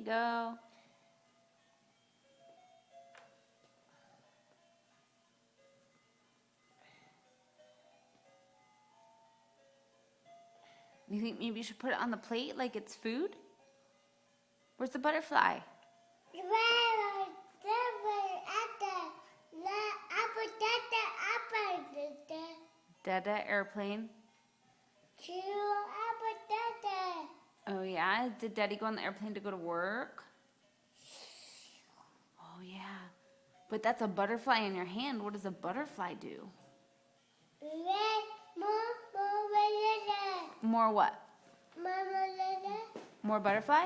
you go. You think maybe you should put it on the plate like it's food? Where's the butterfly? Dada airplane. Oh yeah? Did Daddy go on the airplane to go to work? Oh yeah. But that's a butterfly in your hand. What does a butterfly do? More what? More butterfly?